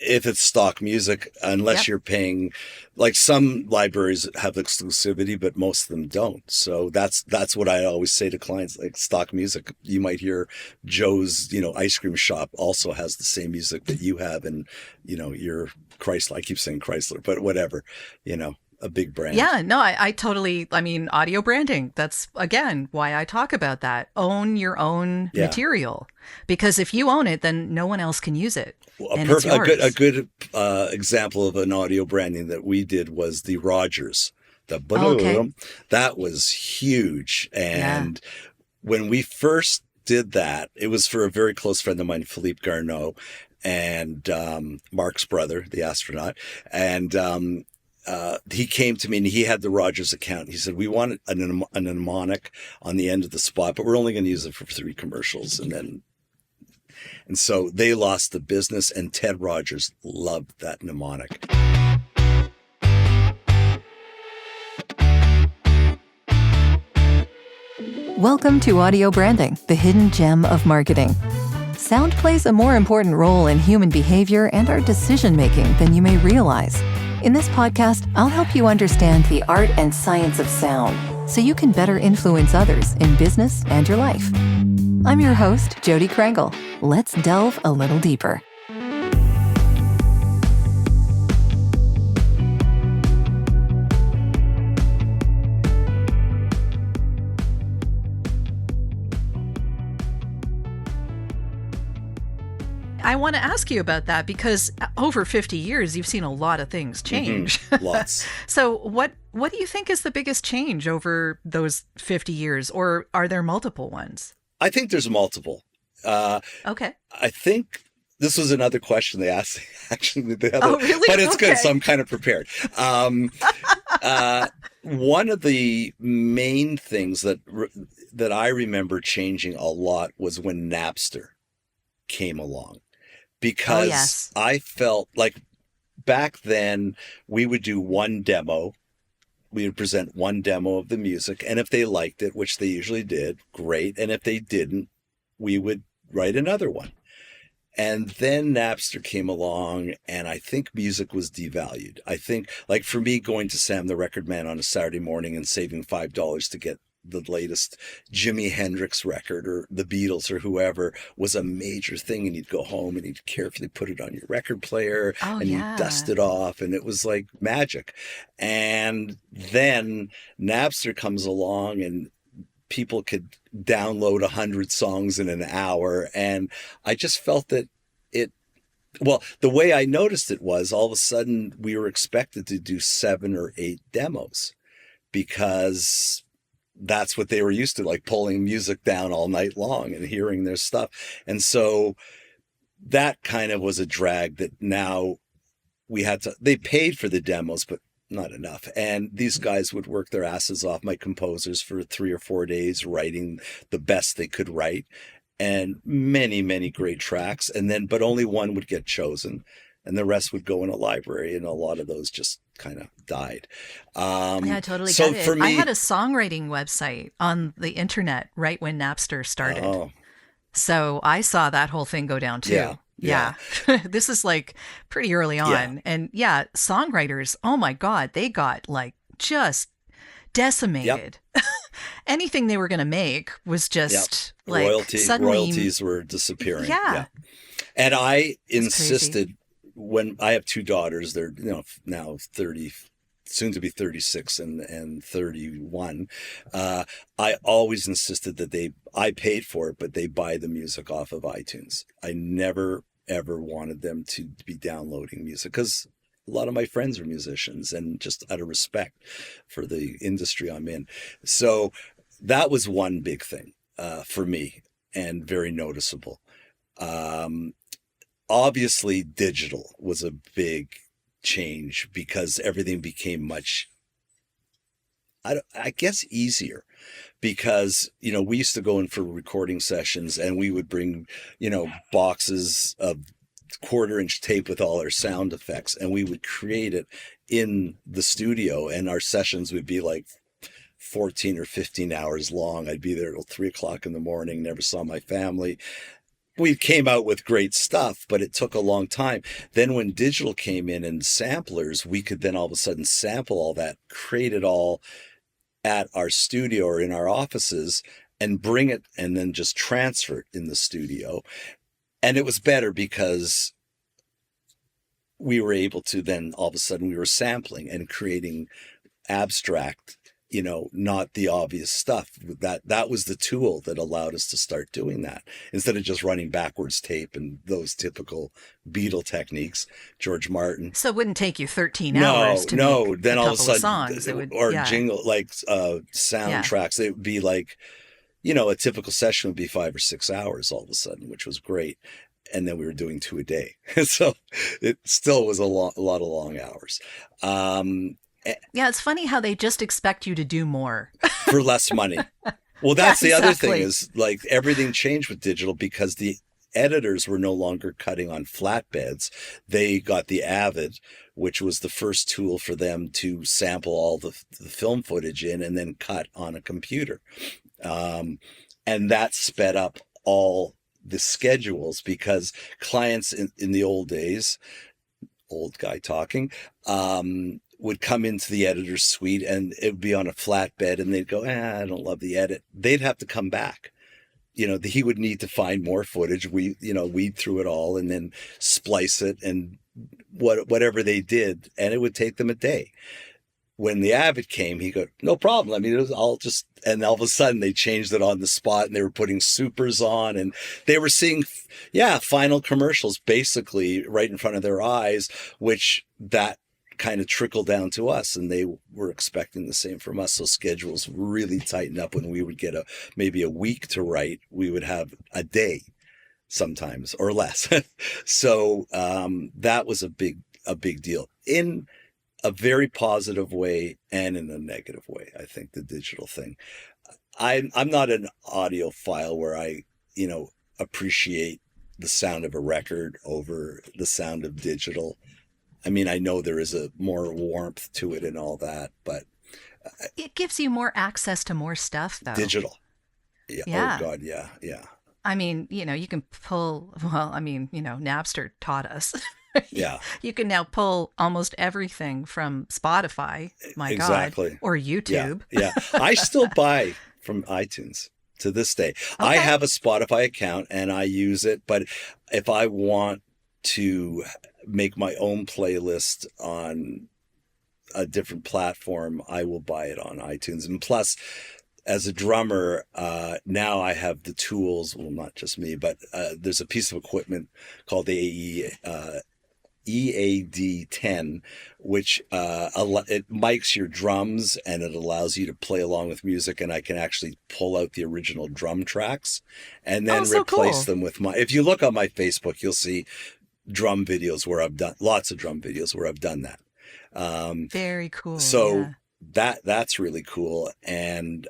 if it's stock music, unless Yep. you're paying, like some libraries have exclusivity, but most of them don't. So that's what I always say to clients, like stock music. You might hear Joe's, ice cream shop also has the same music that you have, and your Chrysler. I keep saying Chrysler, but whatever, a big brand. Yeah, no, I totally, I mean, audio branding. That's again why I talk about that. Own your own Yeah. material. Because if you own it, then no one else can use it. Well, And it's a yours. good example of an audio branding that we did was the Rogers. The Oh, okay. that was huge. Yeah. And when we first did that, it was for a very close friend of mine, Philippe Garneau, and Mark's brother, the astronaut. And he came to me and he had the Rogers account. He said, we want a mnemonic on the end of the spot, but we're only going to use it for 3 commercials. And so they lost the business, and Ted Rogers loved that mnemonic. Welcome to Audio Branding, the hidden gem of marketing. Sound plays a more important role in human behavior and our decision-making than you may realize. In this podcast, I'll help you understand the art and science of sound so you can better influence others in business and your life. I'm your host, Jodi Krangle. Let's delve a little deeper. I want to ask you about that because over 50 years, you've seen a lot of things change. Lots. So what do you think is the biggest change over those 50 years, or are there multiple ones? I think there's multiple. Uh, Okay. I think this was another question they asked, actually, Oh, really? but it's good, so Okay. I'm kind of prepared. Uh, One of the main things that I remember changing a lot was when Napster came along, Oh, because yes. I felt like back then we would do one demo. We would present one demo of the music, and if they liked it, which they usually did, great. And if they didn't, we would write another one. And then Napster came along, and I think music was devalued. I think, like for me, going to Sam the Record Man on a Saturday morning and saving $5 to get the latest Jimi Hendrix record or the Beatles or whoever was a major thing. And you'd go home and you'd carefully put it on your record player Oh, and you'd dust yeah. it off, and it was like magic. And then Napster comes along, and people could download 100 songs in an hour. And I just felt that it, well, the way I noticed it was all of a sudden we were expected to do 7 or 8 demos, because that's what they were used to, like pulling music down all night long and hearing their stuff. And so that kind of was a drag that now they paid for the demos, but not enough. And these guys would work their asses off, my composers, for 3 or 4 days, writing the best they could write, and many, many great tracks. And then, but only one would get chosen, and the rest would go in a library. And a lot of those just kind of died. Yeah, I totally So get for it. I me, had a songwriting website on the internet right when Napster started. oh, So I saw that whole thing go down yeah, too. yeah, Yeah. This is like pretty early yeah, on. And yeah, songwriters, oh my God, they got like just yep, decimated. Anything they were going to make was yep. just like suddenly, Royalties were disappearing. Yeah. yeah, And I it's crazy. insisted, when I have 2 daughters, they're, now 30, soon to be 36 and 31. I always insisted that I paid for it, but they buy the music off of iTunes. I never, ever wanted them to be downloading music, because a lot of my friends are musicians, and just out of respect for the industry I'm in. So that was one big thing for me, and very noticeable. Um, Obviously digital was a big change, because everything became much, I guess, easier, because we used to go in for recording sessions, and we would bring boxes of quarter-inch tape with all our sound effects, and we would create it in the studio, and our sessions would be like 14 or 15 hours long. I'd be there till 3 o'clock in the morning, never saw my family. we came out with great stuff, but it took a long time. Then when digital came in and samplers, we could then all of a sudden sample all that, create it all at our studio or in our offices and bring it and then just transfer it in the studio. And it was better because we were able to then all of a sudden we were sampling and creating abstract, not the obvious stuff. That was the tool that allowed us to start doing that instead of just running backwards tape and those typical Beatle techniques. George Martin. So it wouldn't take you 13 hours to make then a all of a couple sudden, of songs. It would, jingle like soundtracks. It would be like, a typical session would be 5 or 6 hours all of a sudden, which was great. And then we were doing 2 a day, so it still was a lot of long hours. Yeah, it's funny how they just expect you to do more for less money. Well, that's Yeah, the other exactly. thing is like everything changed with digital because the editors were no longer cutting on flatbeds. They got the Avid, which was the first tool for them to sample all the film footage in and then cut on a computer. And that sped up all the schedules because clients in the old days, old guy talking, would come into the editor's suite and it would be on a flatbed and they'd go, I don't love the edit. They'd have to come back. He would need to find more footage. Weed through it all and then splice it and whatever they did. And it would take them a day. When the Avid came, he go, no problem. I mean, it was all just, and all of a sudden they changed it on the spot and they were putting supers on and they were seeing, final commercials basically right in front of their eyes, which that kind of trickled down to us and they were expecting the same from us. So schedules really tightened up. When we would get maybe a week to write, we would have a day sometimes or less. So that was a big deal in a very positive way and in a negative way. I think the digital thing, I'm not an audiophile where I, appreciate the sound of a record over the sound of digital. I mean, I know there is a more warmth to it and all that, but It gives you more access to more stuff, though. digital. Yeah. Yeah. Oh God. Yeah. Yeah. I mean, you can pull, Napster taught us. Yeah. You can now pull almost everything from Spotify, my Exactly. God, or YouTube. Yeah. I still buy from iTunes to this day. I have a Spotify account and I use it, but if I want to make my own playlist on a different platform, I will buy it on iTunes. And plus, as a drummer, now I have the tools, well, not just me, but there's a piece of equipment called the EAD10, which it mics your drums and it allows you to play along with music. And I can actually pull out the original drum tracks and then replace them with if you look on my Facebook, you'll see drum videos where I've done lots of drum videos where I've done that. Very cool. So that's really cool. And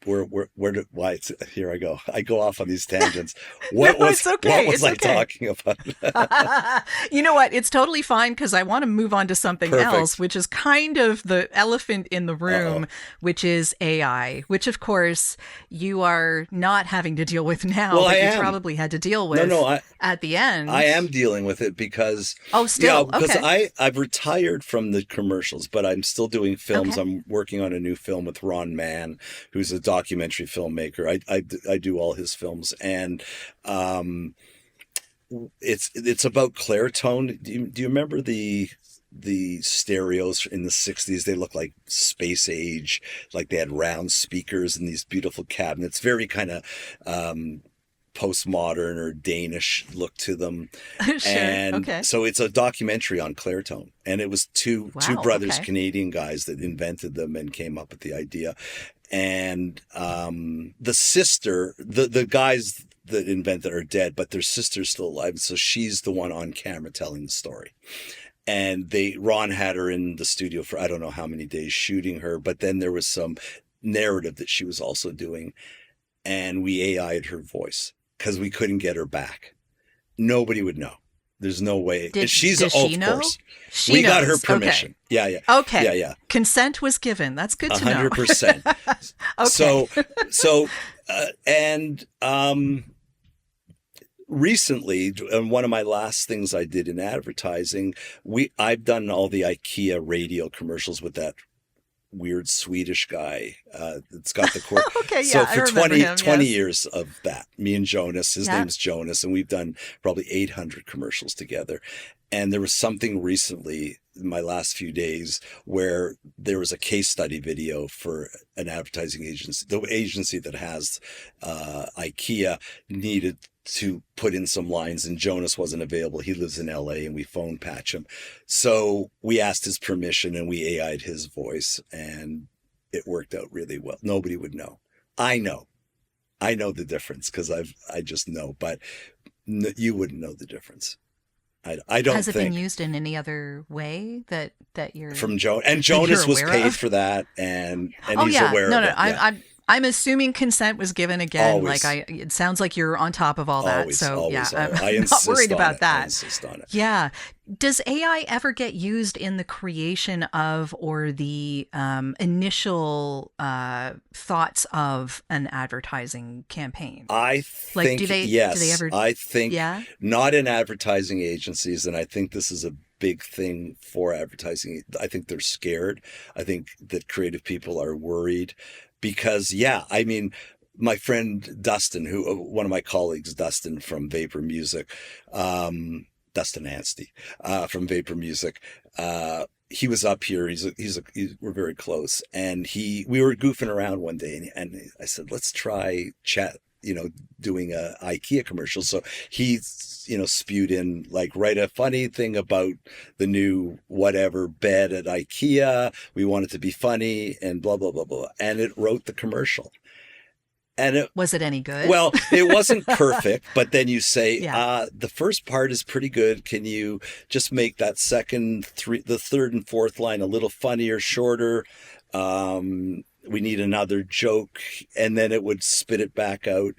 here I go. I go off on these tangents. What was I talking about? You know what? It's totally fine because I want to move on to something else, which is kind of the elephant in the room, which is AI, which of course you are not having to deal with now, well, but you probably had to deal with at the end. I am dealing with it because because I've retired from the commercials, but I'm still doing films. Okay. I'm working on a new film with Ron Mann, who's a documentary filmmaker. I do all his films, and it's about Clairtone. Do you remember the stereos in the 60s? They look like space age, like they had round speakers and these beautiful cabinets, very kind of postmodern or Danish look to them. Sure. And so it's a documentary on Clairtone, and it was two brothers, Canadian guys, that invented them and came up with the idea. And the sister, the guys that invented are dead, but their sister's still alive. So she's the one on camera telling the story. And Ron had her in the studio for I don't know how many days shooting her, but then there was some narrative that she was also doing, and we AI'd her voice because we couldn't get her back. Nobody would know. There's no way. Does she know? Course. We got her permission. Okay. Yeah. Okay. Yeah. Consent was given. That's good to know. 100%. Okay. So, recently, and one of my last things I did in advertising, I've done all the IKEA radio commercials with that weird Swedish guy that's got the core. Okay, so yeah, for I remember 20 him, yes. years of that, me and Jonas, his name's Jonas, and we've done probably 800 commercials together. And there was something recently in my last few days where there was a case study video for an advertising agency. The agency that has IKEA needed to put in some lines, and Jonas wasn't available. He lives in LA, and we phone patch him. So we asked his permission, and we AI'd his voice, and it worked out really well. Nobody would know. I know the difference because I just know, but you wouldn't know the difference. I don't think. Has it been used in any other way that you're from and Jonas was paid for that, and he's aware of it. Yeah. I'm assuming consent was given again. Always. It sounds like you're on top of all that. Always, so always, yeah, I I'm not worried about that. I insist on it. Yeah. Does AI ever get used in the creation of or the initial thoughts of an advertising campaign? I think yes. Do they ever? I think not in advertising agencies, and I think this is a big thing for advertising. I think they're scared. I think that creative people are worried because, I mean, my friend Dustin, one of my colleagues, Dustin from Vapor Music, Dustin Anstey from Vapor Music, he was up here. We're very close, and we were goofing around one day, and I said, let's try doing a IKEA commercial. So he, spewed in like, write a funny thing about the new whatever bed at IKEA. We want it to be funny and blah, blah, blah, blah. And it wrote the commercial. And was it any good? Well, it wasn't perfect, but then you say, the first part is pretty good. Can you just make that the third and fourth line a little funnier, shorter? We need another joke, and then it would spit it back out.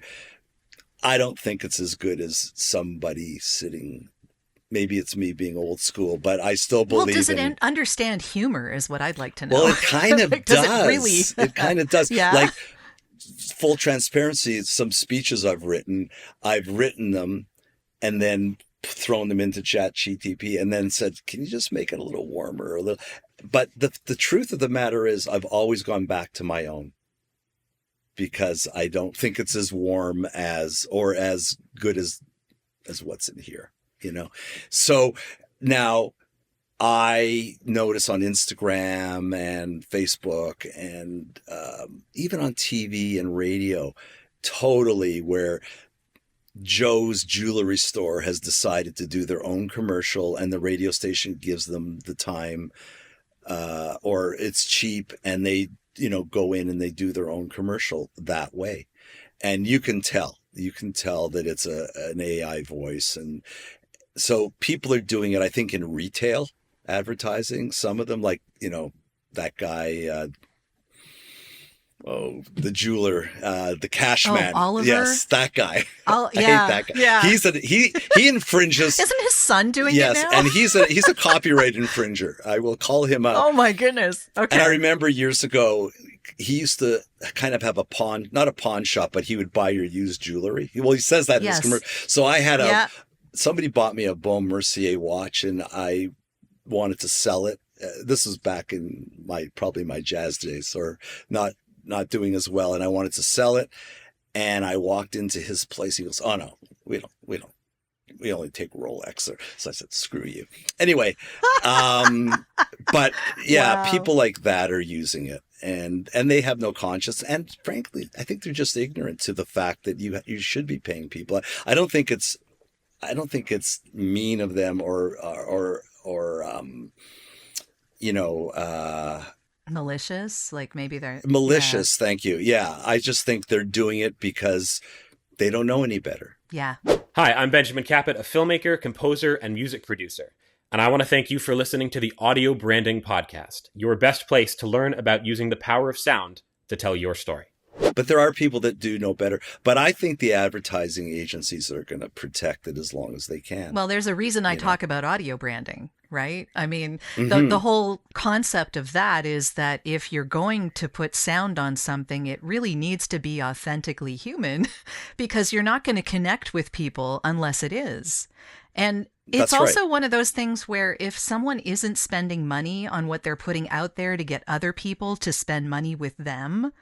I don't think it's as good as somebody sitting. Maybe it's me being old school, but I still believe. Well, does it understand humor? Is what I'd like to know. Well, it kind of does. It really? It kind of does. Yeah. Like, full transparency, some speeches I've written them, and then thrown them into ChatGPT, and then said, "Can you just make it a little warmer, a little?" But the truth of the matter is, I've always gone back to my own, because I don't think it's as warm or as good as what's in here, So now I notice on Instagram and Facebook and even on TV and radio, totally where Joe's jewelry store has decided to do their own commercial, and the radio station gives them the time, or it's cheap, and they go in and they do their own commercial that way. And you can tell that it's an AI voice. And so people are doing it, I think, in retail advertising. Some of them, like, that guy, the jeweler, the cash man. Oliver? Yes, that guy. I hate that guy. Yeah. He infringes. Isn't his son doing it now? Yes, and he's a copyright infringer. I will call him out. Oh my goodness. Okay. And I remember years ago, he used to kind of have not a pawn shop, but he would buy your used jewelry. Well, he says that in his commercial. So I had somebody bought me a Baume Mercier watch, and I wanted to sell it. This was back in probably my jazz days, or not doing as well, and I wanted to sell it. And I walked into his place. He goes, "Oh no, we don't. We only take Rolex." So I said, "Screw you." Anyway, but yeah, people like that are using it, and they have no conscience. And frankly, I think they're just ignorant to the fact that you should be paying people. I don't think it's mean of them or malicious, like maybe they're malicious. Yeah. Thank you. Yeah, I just think they're doing it because they don't know any better. Yeah. Hi, I'm Benjamin Caput, a filmmaker, composer, and music producer. And I want to thank you for listening to the Audio Branding Podcast, your best place to learn about using the power of sound to tell your story. But there are people that do know better. But I think the advertising agencies are going to protect it as long as they can. Well, there's a reason I talk about audio branding, right? I mean, Mm-hmm. the whole concept of that is that if you're going to put sound on something, it really needs to be authentically human because you're not going to connect with people unless it is. And it's That's also right. one of those things where if someone isn't spending money on what they're putting out there to get other people to spend money with them,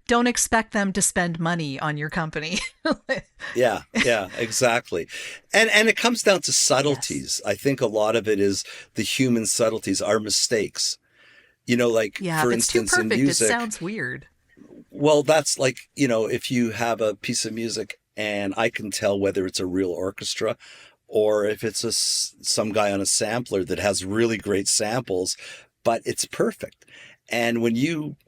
don't expect them to spend money on your company. Yeah, exactly. And it comes down to subtleties. Yes. I think a lot of it is the human subtleties, our mistakes. You know, like, for instance, too perfect, in music. It sounds weird. Well, that's like, you know, if you have a piece of music and I can tell whether it's a real orchestra or if it's some guy on a sampler that has really great samples, but it's perfect. And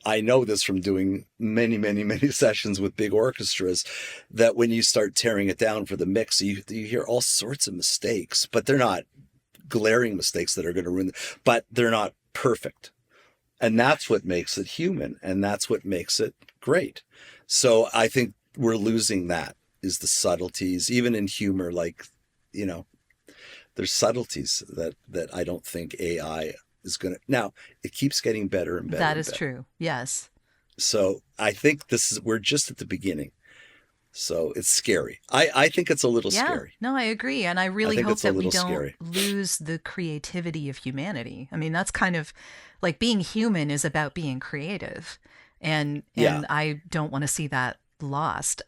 I know this from doing many, many, many sessions with big orchestras, that when you start tearing it down for the mix, you hear all sorts of mistakes, but they're not glaring mistakes that are going to ruin it, but they're not perfect. And that's what makes it human. And that's what makes it great. So I think we're losing that, is the subtleties, even in humor, like, you know, there's subtleties that I don't think AI is going to. Now, it keeps getting better and better. That is true. Yes. So I think we're just at the beginning. So it's scary. I think it's a little scary. No, I agree. And I really hope that we don't scary. lose the creativity of humanity. I mean, that's kind of like being human is about being creative. And I don't want to see that lost.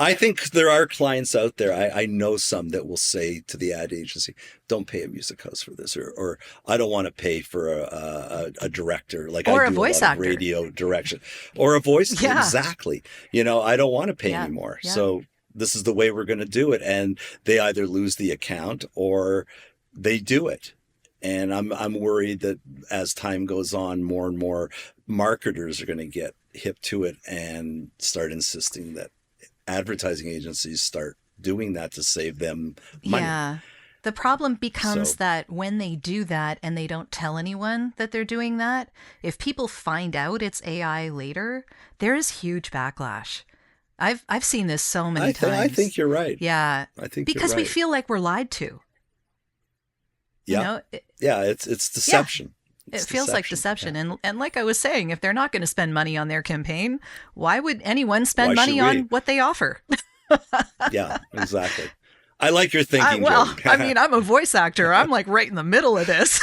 I think there are clients out there. I know some that will say to the ad agency, "Don't pay a music house for this," or "I don't want to pay for a director, like or I do a voice a lot actor. Of radio direction, or a voice." Yeah. Exactly. You know, I don't want to pay anymore. Yeah. So this is the way we're going to do it, and they either lose the account or they do it. And I'm worried that as time goes on, more and more marketers are going to get hip to it and start insisting that advertising agencies start doing that to save them money. Yeah. The problem becomes that when they do that and they don't tell anyone that they're doing that, if people find out it's AI later, there is huge backlash. I've seen this so many times. I think you're right. Yeah. I think because you're right. we feel like we're lied to. Yeah. It's deception. Yeah. It feels like deception. Yeah. And like I was saying, if they're not going to spend money on their campaign, why would anyone spend money on what they offer? Yeah, exactly. I like your thinking. I mean, I'm a voice actor. I'm like right in the middle of this.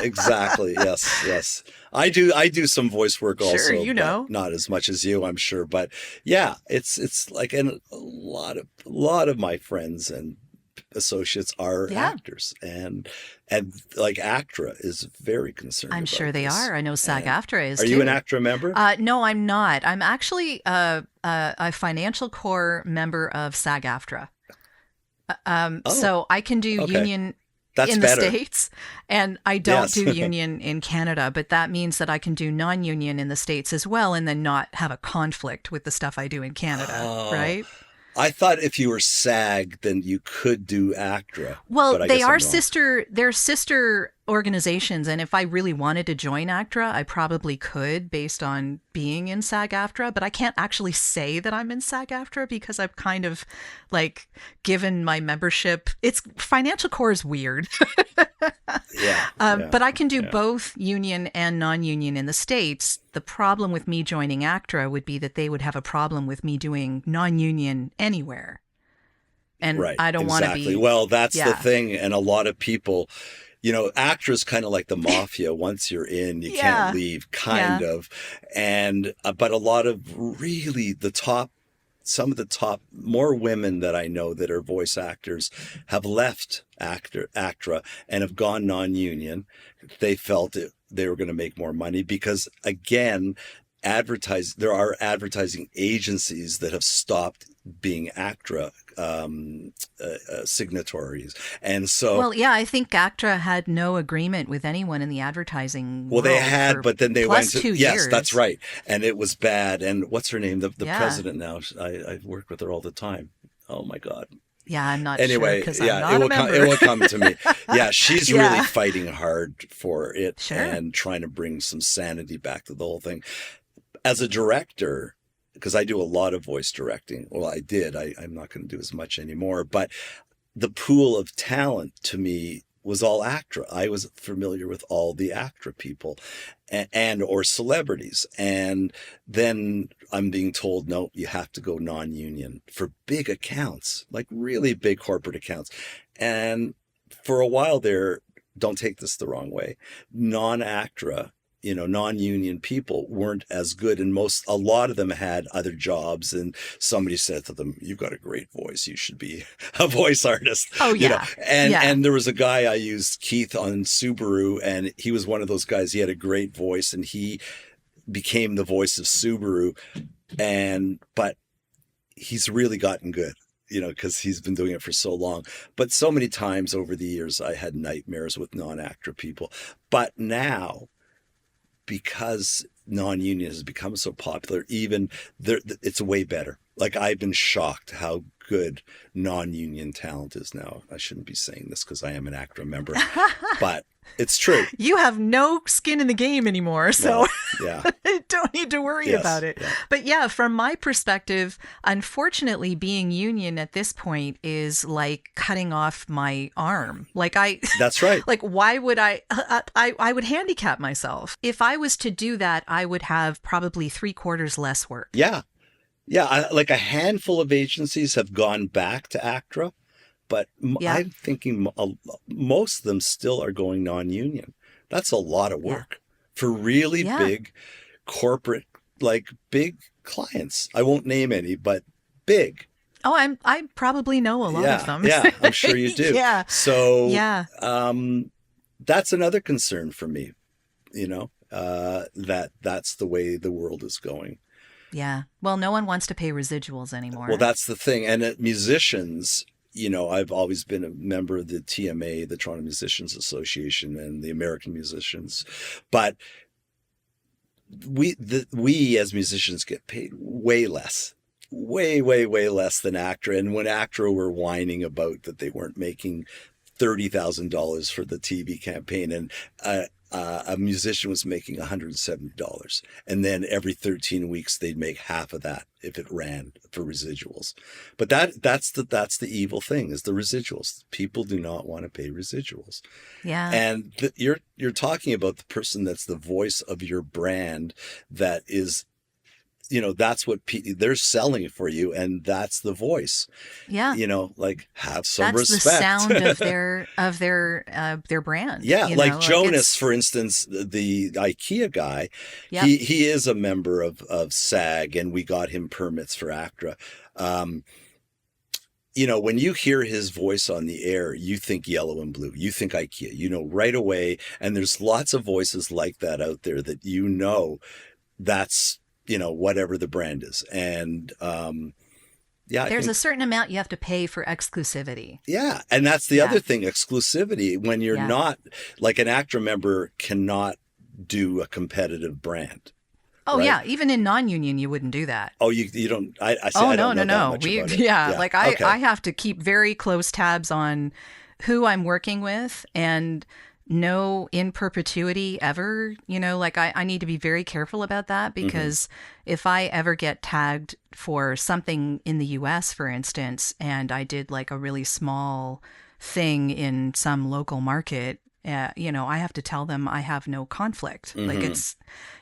Exactly. Yes. I do some voice work also. Sure, you know. Not as much as you, I'm sure. But yeah, it's like, and a lot of my friends and associates are actors, and like ACTRA is very concerned. I'm sure they are. I know SAG-AFTRA is. Are you an ACTRA member? No, I'm not. I'm actually a financial core member of SAG-AFTRA. So I can do union in the States, and I don't do union in Canada, but that means that I can do non-union in the States as well, and then not have a conflict with the stuff I do in Canada, right? I thought if you were SAG, then you could do ACTRA. Well, they're sister organizations, and if I really wanted to join ACTRA, I probably could based on being in SAG-AFTRA, but I can't actually say that I'm in SAG-AFTRA because I've kind of like given my membership. It's financial core is weird. But I can do both union and non-union in the States. The problem with me joining ACTRA would be that they would have a problem with me doing non-union anywhere. And I don't want to be. Well, that's the thing. And a lot of people, you know, ACTRA is kind of like the mafia. Once you're in, you can't leave, kind of. And but a lot of really some of the top, more women that I know that are voice actors have left ACTRA and have gone non-union. They felt they were going to make more money because, again, there are advertising agencies that have stopped being ACTRA signatories. And so... I think ACTRA had no agreement with anyone in the advertising world. They had, but then they went to... 2 years. Yes, that's right. And it was bad. And what's her name? The president now. I work with her all the time. Oh, my God. Yeah, I'm not sure because I'm not a member. It will come to me. Yeah, she's really fighting hard for it and trying to bring some sanity back to the whole thing. as a director, because I do a lot of voice directing. Well, I did. I'm not going to do as much anymore. But the pool of talent to me was all ACTRA. I was familiar with all the ACTRA people and or celebrities. And then I'm being told, no, you have to go non-union for big accounts, like really big corporate accounts. And for a while there, don't take this the wrong way, non-ACTRA, non-union people weren't as good. And a lot of them had other jobs, and somebody said to them, you've got a great voice. You should be a voice artist. Oh, yeah. And there was a guy I used, Keith, on Subaru, and he was one of those guys. He had a great voice, and he became the voice of Subaru. But he's really gotten good, because he's been doing it for so long. But so many times over the years, I had nightmares with non-ACTRA people. But now, because non-union has become so popular, even it's way better. Like, I've been shocked how good non-union talent is now. I shouldn't be saying this because I am an ACTRA member, but it's true. You have no skin in the game anymore, so yeah. Don't need to worry about it. Yeah. But yeah, from my perspective, unfortunately, being union at this point is like cutting off my arm. Like That's right. Like, why would I would handicap myself. If I was to do that, I would have probably 3/4 less work. Yeah. Yeah. Like a handful of agencies have gone back to ACTRA. But I'm thinking most of them still are going non-union. That's a lot of work for really big corporate, like big clients. I won't name any, but big. Oh, I probably know a lot of them. Yeah, I'm sure you do. Yeah. So that's another concern for me, that's the way the world is going. Yeah. Well, no one wants to pay residuals anymore. Well, that's the thing. And musicians... I've always been a member of the TMA, the Toronto Musicians Association, and the American Musicians. But we as musicians get paid way less, way, way, way less than ACTRA. And when ACTRA were whining about that they weren't making $30,000 for the TV campaign, and a musician was making $170, and then every 13 weeks they'd make half of that if it ran for residuals. But that's the evil thing, is the residuals. People do not want to pay residuals. Yeah. And you're talking about the person that's the voice of your brand, that is, that's what they're selling for you, and that's the voice. Yeah. Like, have some respect. respect. That's the sound of their brand. Yeah, like Jonas, for instance, the IKEA guy. Yep. He is a member of SAG, and we got him permits for ACTRA. When you hear his voice on the air, you think Yellow and Blue, you think IKEA, right away. And there's lots of voices like that out there that that's whatever the brand is. And there's a certain amount you have to pay for exclusivity. Yeah. And that's the other thing, exclusivity. When you're not, like, an ACTRA member cannot do a competitive brand. Oh, right? Yeah. Even in non-union, you wouldn't do that. Oh, you don't. I don't know that much about it. Like, I have to keep very close tabs on who I'm working with, and no in perpetuity ever, like I need to be very careful about that, because if I ever get tagged for something in the US, for instance, and I did like a really small thing in some local market, I have to tell them I have no conflict. Like, it's,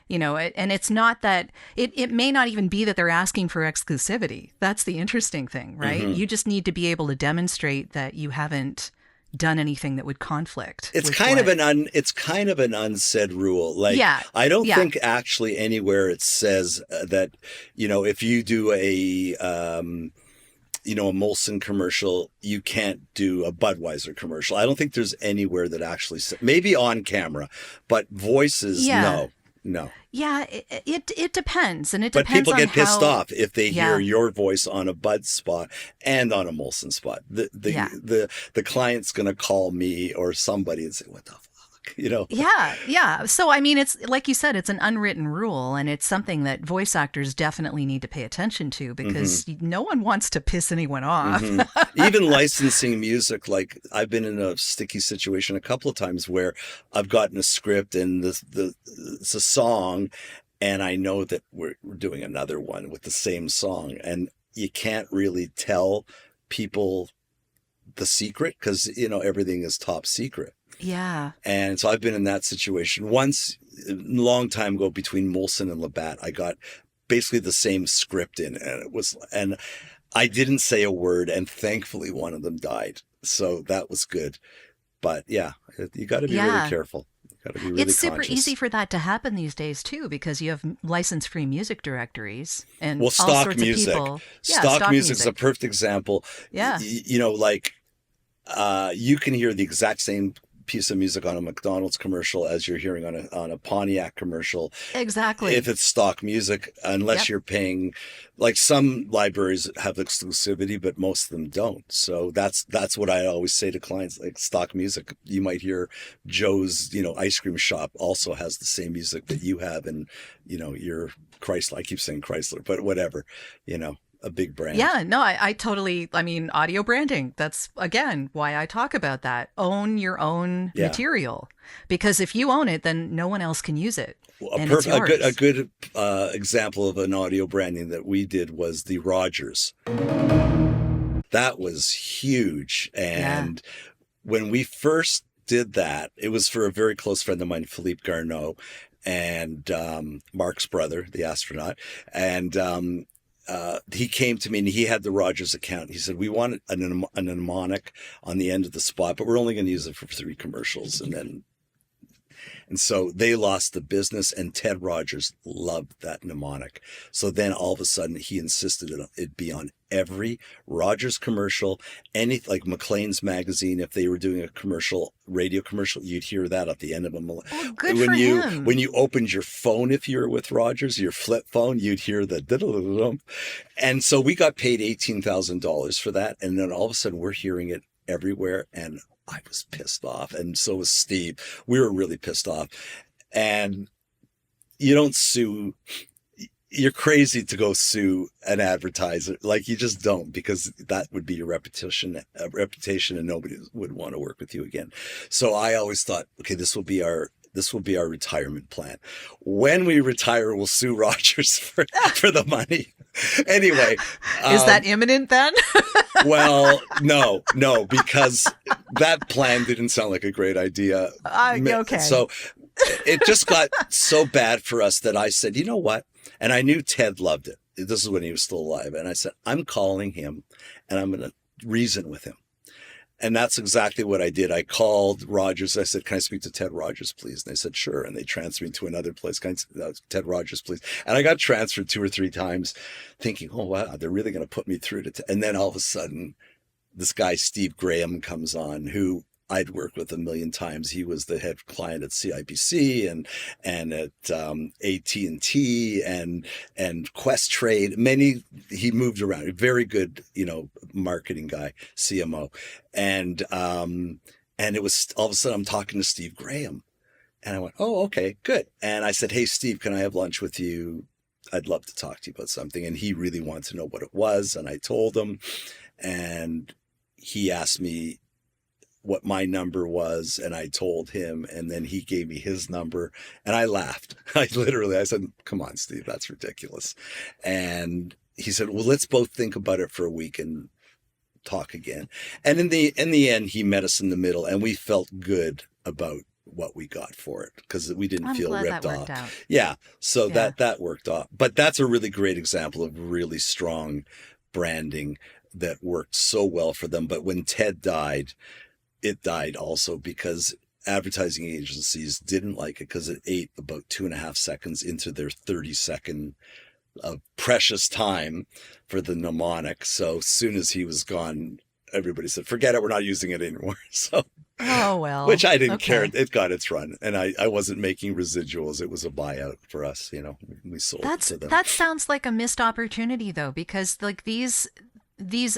and it's not that it may not even be that they're asking for exclusivity. That's the interesting thing, right? You just need to be able to demonstrate that you haven't done anything that would conflict. It's kind of an unsaid rule. Like, I don't think actually anywhere it says that, if you do a Molson commercial, you can't do a Budweiser commercial. I don't think there's anywhere that actually says, maybe on camera, but voices, no. Yeah, it depends, and but people get pissed off if they hear your voice on a Bud spot and on a Molson spot. The client's going to call me or somebody and say, "What the fuck?" Yeah. So, I mean, it's like you said, it's an unwritten rule, and it's something that voice actors definitely need to pay attention to, because no one wants to piss anyone off. Even licensing music, like, I've been in a sticky situation a couple of times where I've gotten a script and it's a song, And I know that we're doing another one with the same song, and you can't really tell people the secret because, everything is top secret. Yeah. And so I've been in that situation once a long time ago between Molson and Labatt. I got basically the same script in, and I didn't say a word, and thankfully one of them died. So that was good. But yeah, you got to be really careful. Got to be really It's super conscious. easy for that to happen these days too, because you have license-free music directories and Well, all stock sorts music. of people. Stock music is a perfect example. Yeah. You can hear the exact same piece of music on a McDonald's commercial as you're hearing on a Pontiac commercial. Exactly. If it's stock music, unless you're paying, like some libraries have exclusivity, but most of them don't. So that's what I always say to clients, like stock music. You might hear Joe's, ice cream shop also has the same music that you have, and your Chrysler. I keep saying Chrysler, but whatever, a big brand. Yeah, no, I totally, audio branding. That's, again, why I talk about that. Own your own material. Because if you own it, then no one else can use it. Well, and it's yours. A good example of an audio branding that we did was the Rogers. That was huge. And when we first did that, it was for a very close friend of mine, Philippe Garneau, and Mark's brother, the astronaut. And he came to me and he had the Rogers account. He said, we want a mnemonic on the end of the spot, but we're only going to use it for 3 commercials. And so they lost the business, and Ted Rogers loved that mnemonic. So then all of a sudden he insisted it be on every Rogers commercial, like McLean's magazine. If they were doing a commercial, radio commercial, you'd hear that at the end of them. Oh, good for him. When you opened your phone, if you were with Rogers, your flip phone, you'd hear the diddle-diddle-dum. And so we got paid $18,000 for that. And then all of a sudden we're hearing it everywhere. And I was pissed off, and so was Steve. We were really pissed off. And you don't sue. You're crazy to go sue an advertiser. Like, you just don't, because that would be your reputation, and nobody would want to work with you again. So I always thought, okay, this will be our retirement plan. When we retire, we'll sue Rogers for the money. Anyway. Is that imminent then? Well, no, because that plan didn't sound like a great idea. Okay. So it just got so bad for us that I said, you know what? And I knew Ted loved it. This is when he was still alive. And I said, I'm calling him and I'm going to reason with him. And that's exactly what I did. I called Rogers. I said, can I speak to Ted Rogers, please? And they said, sure. And they transferred me to another place. Ted Rogers, please. And I got transferred 2 or 3 times thinking, oh, wow, they're really going to put me through to And then all of a sudden, this guy, Steve Graham, comes on, who I'd worked with a million times. He was the head client at CIBC and at AT&T and Quest Trade. He moved around. A very good, marketing guy, CMO. And it was all of a sudden I'm talking to Steve Graham, and I went, oh, okay, good. And I said, hey, Steve, can I have lunch with you? I'd love to talk to you about something. And he really wanted to know what it was. And I told him, and he asked me what my number was, and I told him, and then he gave me his number, and I laughed. I said, come on, Steve, that's ridiculous. And he said, well, let's both think about it for a week and talk again. And in the end, he met us in the middle, and we felt good about what we got for it, because we didn't feel ripped off. Yeah. So that worked off. But that's a really great example of really strong branding that worked so well for them. But when Ted died, it died also because advertising agencies didn't like it, because it ate about 2.5 seconds into their 30-second precious time for the mnemonic. So as soon as he was gone, everybody said, forget it, we're not using it anymore. So, oh, well, which I didn't care. It got its run, and I wasn't making residuals. It was a buyout for us. We sold it to them. That sounds like a missed opportunity, though, because like these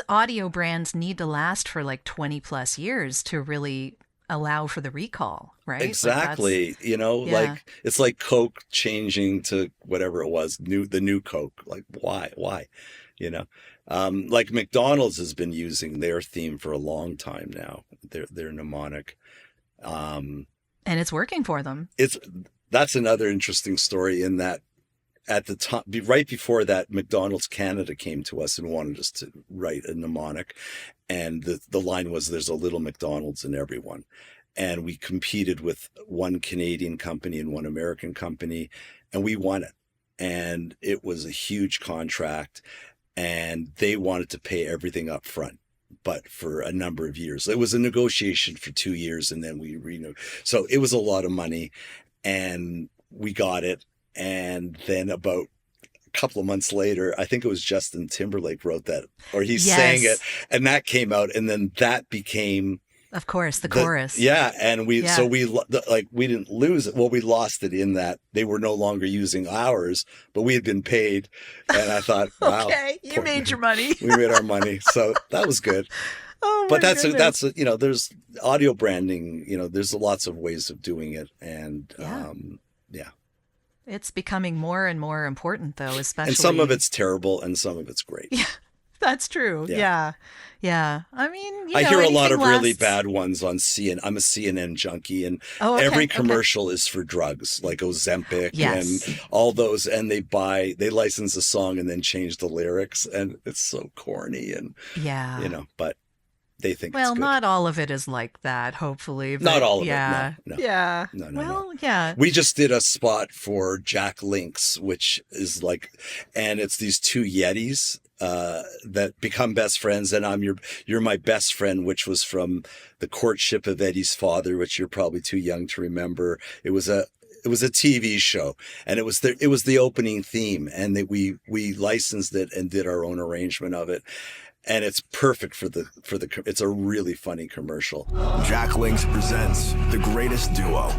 audio brands need to last for like 20 plus years to really allow for the recall, right? Exactly. Like it's like Coke changing to whatever it was, the new Coke. Like why? Like McDonald's has been using their theme for a long time now. Their mnemonic. And it's working for them. That's another interesting story in that at the time, right before that, McDonald's Canada came to us and wanted us to write a mnemonic. And the line was, there's a little McDonald's in everyone. And we competed with one Canadian company and one American company, and we won it. And it was a huge contract, and they wanted to pay everything up front, but for a number of years. It was a negotiation for 2 years, and then we so it was a lot of money, and we got it. And then about a couple of months later, I think it was Justin Timberlake wrote that, or he sang it, and that came out, and then that became, of course, the chorus. Yeah. And we didn't lose it. Well, we lost it in that they were no longer using ours, but we had been paid. And I thought, wow. Okay, you made your money. We made our money. So that was good. Oh, but that's there's audio branding, there's lots of ways of doing it. And yeah. It's becoming more and more important, though, especially. And some of it's terrible and some of it's great. Yeah. That's true. Yeah. I mean, I hear a lot of really bad ones on CNN. I'm a CNN junkie, and every commercial is for drugs, like Ozempic and all those. And they license a song and then change the lyrics, and it's so corny. And but they think it's good. Not all of it is like that. Hopefully, but not all of it. No. Yeah. No. Yeah. We just did a spot for Jack Link's, which is and it's these two Yetis that become best friends, and you're my best friend, which was from The Courtship of Eddie's Father, which you're probably too young to remember. It was a TV show, and it was the opening theme, and we licensed it and did our own arrangement of it. And it's perfect for it's a really funny commercial. Jack Link's presents the greatest duo.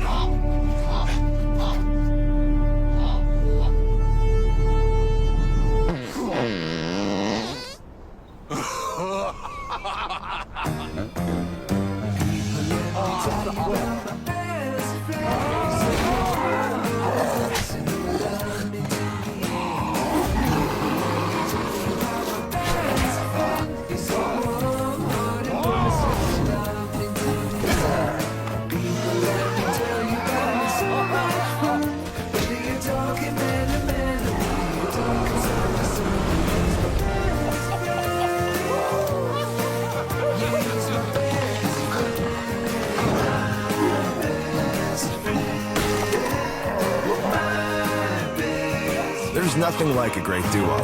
There's nothing like a great duo.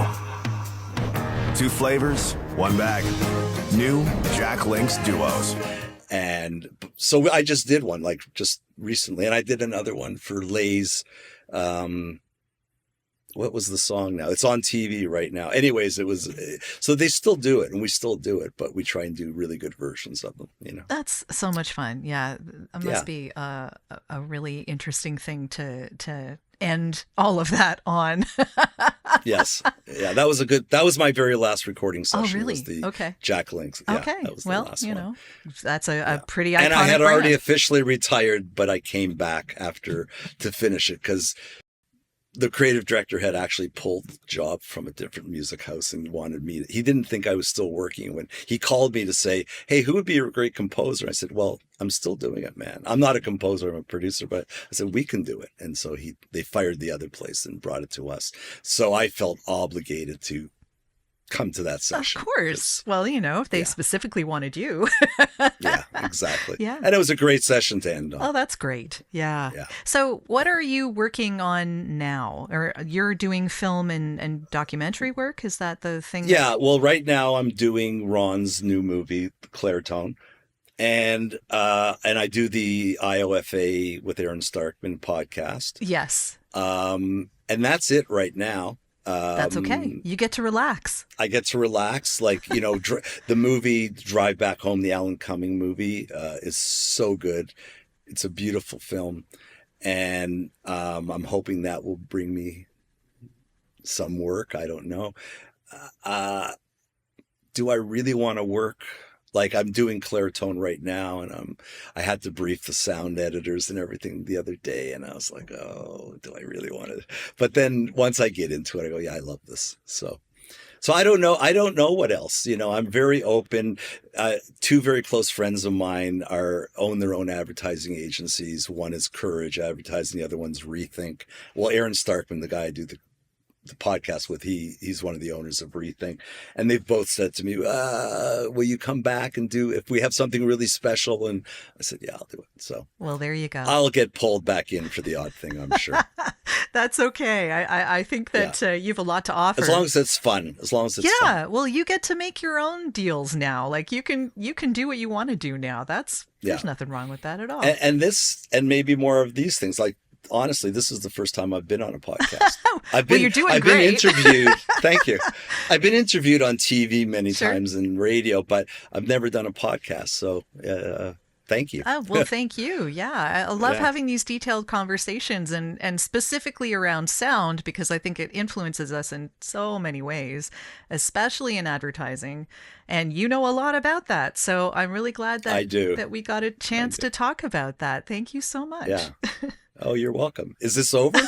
2 flavors, 1 bag. New Jack Link's Duos. And so I just did one just recently, and I did another one for Lay's. What was the song now? It's on TV right now. Anyways, it was, so they still do it, and we still do it, but we try and do really good versions of them, That's so much fun. Yeah. It must be a really interesting thing to end all of that on. Yes. Yeah. That was my very last recording session. Oh, really? Was the okay. Jack Link's. Yeah, okay. That was the last one. That's a pretty iconic And I had brand. already officially retired, but I came back to finish it, because the creative director had actually pulled the job from a different music house and wanted me he didn't think I was still working when he called me to say, hey, who would be a great composer? I said, well, I'm still doing it, man. I'm not a composer, I'm a producer, but I said, we can do it. And so they fired the other place and brought it to us. So I felt obligated to come to that session. Of course. Well, if they specifically wanted you. Yeah, exactly. Yeah. And it was a great session to end on. Oh, that's great. Yeah. So what are you working on now? Or you're doing film and documentary work? Is that the thing? Yeah. Well, right now I'm doing Ron's new movie, Clairtone. And I do the IOFA with Aaron Starkman podcast. Yes. And that's it right now. That's okay. You get to relax. I get to relax. The movie Drive Back Home, the Alan Cumming movie, is so good. It's a beautiful film. And I'm hoping that will bring me some work. I don't know. Do I really want to work? I'm doing Clairtone right now, and I had to brief the sound editors and everything the other day, and I was like, oh, do I really want to? But then once I get into it, I go, yeah, I love this. So I don't know. I don't know what else. I'm very open. 2 very close friends of mine own their own advertising agencies. One is Courage Advertising, the other one's Rethink. Well, Aaron Starkman, the guy I do the the podcast with. He's one of the owners of Rethink, and they've both said to me, will you come back and do, if we have something really special? And I said, yeah, I'll do it. So, well, there you go. I'll get pulled back in for the odd thing, I'm sure. That's okay. I think that you have a lot to offer. As long as it's fun. As long as it's fun. Yeah. Well, you get to make your own deals now. Like you can do what you want to do now. There's nothing wrong with that at all. And maybe more of these things. Like, honestly, this is the first time I've been on a podcast. Well, you're doing I've great. been interviewed. Thank you. I've been interviewed on TV many times and radio, but I've never done a podcast. So, thank you. Oh, well, thank you. Yeah. I love having these detailed conversations and specifically around sound, because I think it influences us in so many ways, especially in advertising. And you know a lot about that. So I'm really glad that, I do. that we got a chance to talk about that. Thank you so much. Yeah. Oh, you're welcome. Is this over?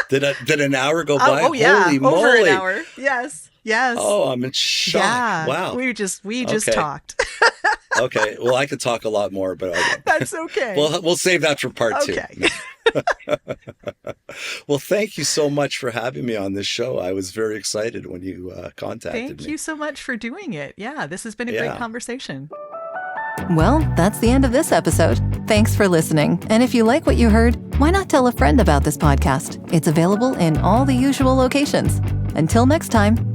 Did an hour go by? Oh yeah. Holy over moly. an hour. Yes. Oh, I'm in shock. Yeah. Wow. We just talked. Okay. Well, I could talk a lot more, but That's okay. We'll save that for part 2. Okay. Well, thank you so much for having me on this show. I was very excited when you contacted me. Thank you so much for doing it. Yeah, this has been a great conversation. Well, that's the end of this episode. Thanks for listening. And if you like what you heard, why not tell a friend about this podcast? It's available in all the usual locations. Until next time,